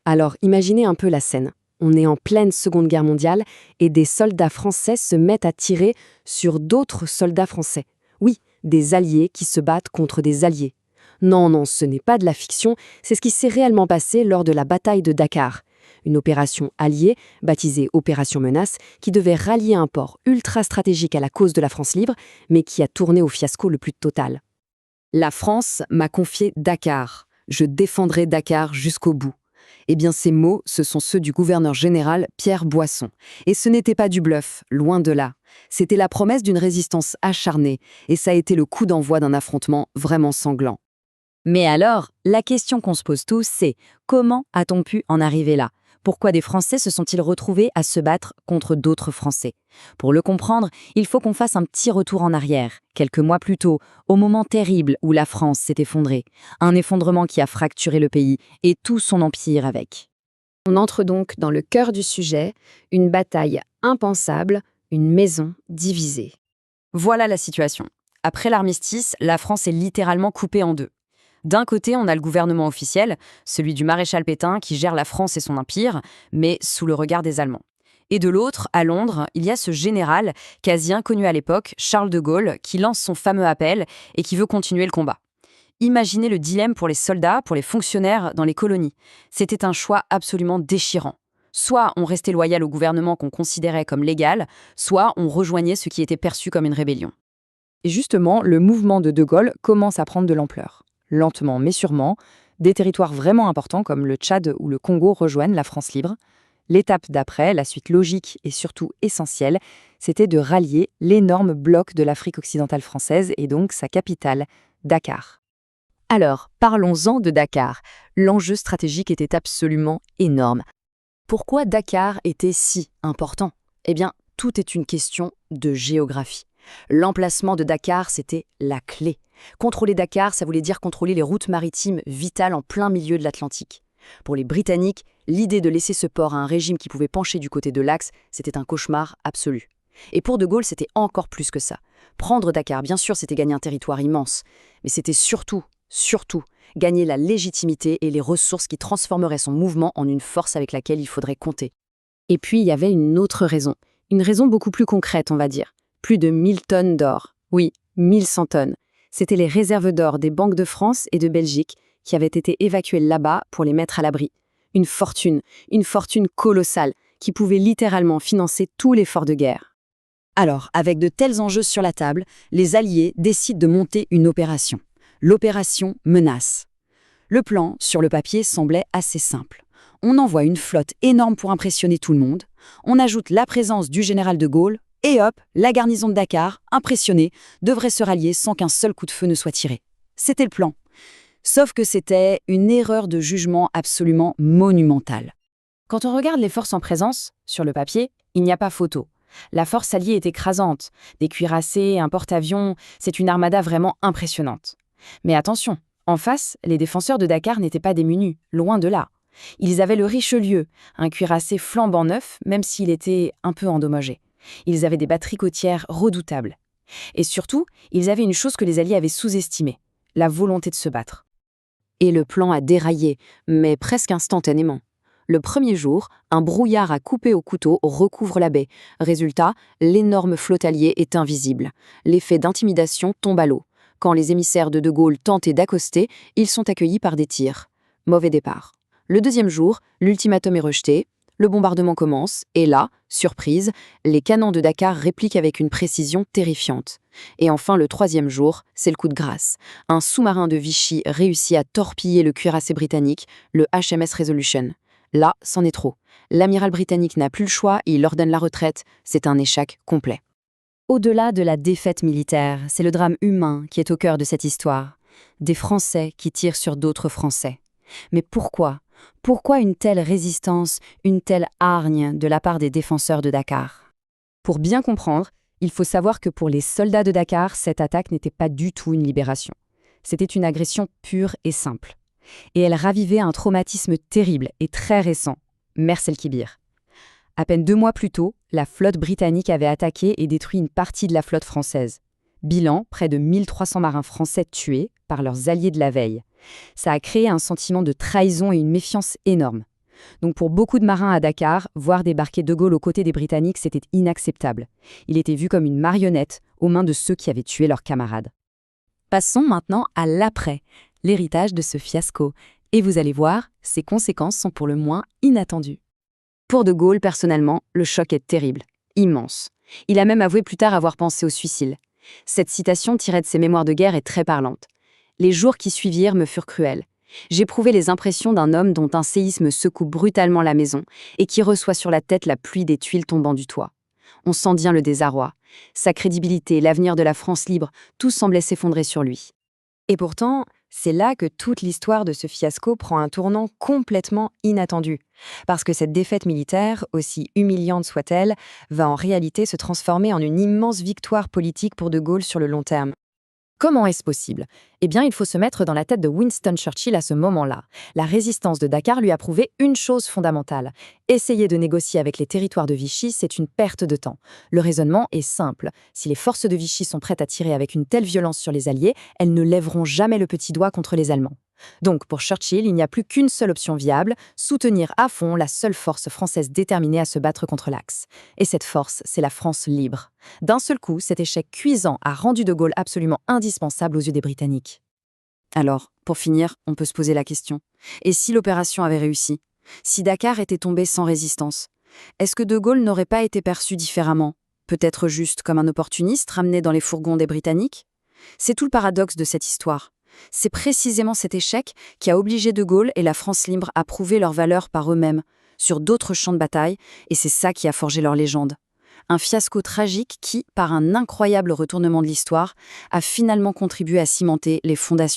Alors, imaginez un peu la scène. On est en pleine Seconde Guerre mondiale et des soldats français se mettent à tirer sur d'autres soldats français. Oui, des alliés qui se battent contre des alliés. Non, non, ce n'est pas de la fiction, c'est ce qui s'est réellement passé lors de la bataille de Dakar. Une opération alliée, baptisée Opération Menace, qui devait rallier un port ultra stratégique à la cause de la France libre, mais qui a tourné au fiasco le plus total. La France m'a confié Dakar. Je défendrai Dakar jusqu'au bout. Eh bien, ces mots, ce sont ceux du gouverneur général Pierre Boisson. Et ce n'était pas du bluff, loin de là. C'était la promesse d'une résistance acharnée, et ça a été le coup d'envoi d'un affrontement vraiment sanglant. Mais alors, la question qu'on se pose tous, c'est comment a-t-on pu en arriver là? Pourquoi des Français se sont-ils retrouvés à se battre contre d'autres Français? Pour le comprendre, il faut qu'on fasse un petit retour en arrière, quelques mois plus tôt, au moment terrible où la France s'est effondrée. Un effondrement qui a fracturé le pays et tout son empire avec. On entre donc dans le cœur du sujet, une bataille impensable, une maison divisée. Voilà la situation. Après l'armistice, la France est littéralement coupée en deux. D'un côté, on a le gouvernement officiel, celui du maréchal Pétain qui gère la France et son empire, mais sous le regard des Allemands. Et de l'autre, à Londres, il y a ce général, quasi inconnu à l'époque, Charles de Gaulle, qui lance son fameux appel et qui veut continuer le combat. Imaginez le dilemme pour les soldats, pour les fonctionnaires dans les colonies. C'était un choix absolument déchirant. Soit on restait loyal au gouvernement qu'on considérait comme légal, soit on rejoignait ce qui était perçu comme une rébellion. Et justement, le mouvement de Gaulle commence à prendre de l'ampleur. Lentement mais sûrement, des territoires vraiment importants comme le Tchad ou le Congo rejoignent la France libre. L'étape d'après, la suite logique et surtout essentielle, c'était de rallier l'énorme bloc de l'Afrique occidentale française et donc sa capitale, Dakar. Alors, parlons-en de Dakar. L'enjeu stratégique était absolument énorme. Pourquoi Dakar était si important? Eh bien, tout est une question de géographie. L'emplacement de Dakar, c'était la clé. Contrôler Dakar, ça voulait dire contrôler les routes maritimes vitales en plein milieu de l'Atlantique. Pour les Britanniques, l'idée de laisser ce port à un régime qui pouvait pencher du côté de l'Axe, c'était un cauchemar absolu. Et pour De Gaulle, c'était encore plus que ça. Prendre Dakar, bien sûr, c'était gagner un territoire immense, mais c'était surtout, gagner la légitimité et les ressources qui transformeraient son mouvement en une force avec laquelle il faudrait compter. Et puis, il y avait une autre raison. Une raison beaucoup plus concrète, on va dire. Plus de 1000 tonnes d'or. Oui, 1100 tonnes. C'était les réserves d'or des banques de France et de Belgique qui avaient été évacuées là-bas pour les mettre à l'abri. Une fortune colossale qui pouvait littéralement financer tout l'effort de guerre. Alors, avec de tels enjeux sur la table, les Alliés décident de monter une opération. L'opération Menace. Le plan, sur le papier, semblait assez simple. On envoie une flotte énorme pour impressionner tout le monde, on ajoute la présence du général de Gaulle, et hop, la garnison de Dakar, impressionnée, devrait se rallier sans qu'un seul coup de feu ne soit tiré. C'était le plan. Sauf que c'était une erreur de jugement absolument monumentale. Quand on regarde les forces en présence, sur le papier, il n'y a pas photo. La force alliée est écrasante. Des cuirassés, un porte-avions, c'est une armada vraiment impressionnante. Mais attention, en face, les défenseurs de Dakar n'étaient pas démunis, loin de là. Ils avaient le Richelieu, un cuirassé flambant neuf, même s'il était un peu endommagé. Ils avaient des batteries côtières redoutables. Et surtout, ils avaient une chose que les Alliés avaient sous-estimée, la volonté de se battre. Et le plan a déraillé, mais presque instantanément. Le premier jour, un brouillard à couper au couteau recouvre la baie. Résultat, l'énorme flotte alliée est invisible. L'effet d'intimidation tombe à l'eau. Quand les émissaires de Gaulle tentaient d'accoster, ils sont accueillis par des tirs. Mauvais départ. Le deuxième jour, l'ultimatum est rejeté. Le bombardement commence, et là, surprise, les canons de Dakar répliquent avec une précision terrifiante. Et enfin, le troisième jour, c'est le coup de grâce. Un sous-marin de Vichy réussit à torpiller le cuirassé britannique, le HMS Resolution. Là, c'en est trop. L'amiral britannique n'a plus le choix, il ordonne la retraite, c'est un échec complet. Au-delà de la défaite militaire, c'est le drame humain qui est au cœur de cette histoire. Des Français qui tirent sur d'autres Français. Mais pourquoi? Pourquoi une telle résistance, une telle hargne de la part des défenseurs de Dakar? Pour bien comprendre, il faut savoir que pour les soldats de Dakar, cette attaque n'était pas du tout une libération. C'était une agression pure et simple. Et elle ravivait un traumatisme terrible et très récent, Mers el-Kébir. À peine 2 mois plus tôt, la flotte britannique avait attaqué et détruit une partie de la flotte française. Bilan, près de 1300 marins français tués par leurs alliés de la veille. Ça a créé un sentiment de trahison et une méfiance énorme. Donc pour beaucoup de marins à Dakar, voir débarquer De Gaulle aux côtés des Britanniques, c'était inacceptable. Il était vu comme une marionnette aux mains de ceux qui avaient tué leurs camarades. Passons maintenant à l'après, l'héritage de ce fiasco. Et vous allez voir, ses conséquences sont pour le moins inattendues. Pour De Gaulle, personnellement, le choc est terrible, immense. Il a même avoué plus tard avoir pensé au suicide. Cette citation tirée de ses mémoires de guerre est très parlante. « Les jours qui suivirent me furent cruels. J'éprouvais les impressions d'un homme dont un séisme secoue brutalement la maison et qui reçoit sur la tête la pluie des tuiles tombant du toit. On sent bien le désarroi. Sa crédibilité, l'avenir de la France libre, tout semblait s'effondrer sur lui. » Et pourtant, c'est là que toute l'histoire de ce fiasco prend un tournant complètement inattendu. Parce que cette défaite militaire, aussi humiliante soit-elle, va en réalité se transformer en une immense victoire politique pour De Gaulle sur le long terme. Comment est-ce possible? Eh bien, il faut se mettre dans la tête de Winston Churchill à ce moment-là. La résistance de Dakar lui a prouvé une chose fondamentale. Essayer de négocier avec les territoires de Vichy, c'est une perte de temps. Le raisonnement est simple. Si les forces de Vichy sont prêtes à tirer avec une telle violence sur les Alliés, elles ne lèveront jamais le petit doigt contre les Allemands. Donc, pour Churchill, il n'y a plus qu'une seule option viable, soutenir à fond la seule force française déterminée à se battre contre l'Axe. Et cette force, c'est la France libre. D'un seul coup, cet échec cuisant a rendu De Gaulle absolument indispensable aux yeux des Britanniques. Alors, pour finir, on peut se poser la question. Et si l'opération avait réussi? Si Dakar était tombé sans résistance? Est-ce que De Gaulle n'aurait pas été perçu différemment? Peut-être juste comme un opportuniste ramené dans les fourgons des Britanniques? C'est tout le paradoxe de cette histoire. C'est précisément cet échec qui a obligé De Gaulle et la France libre à prouver leur valeur par eux-mêmes, sur d'autres champs de bataille, et c'est ça qui a forgé leur légende. Un fiasco tragique qui, par un incroyable retournement de l'histoire, a finalement contribué à cimenter les fondations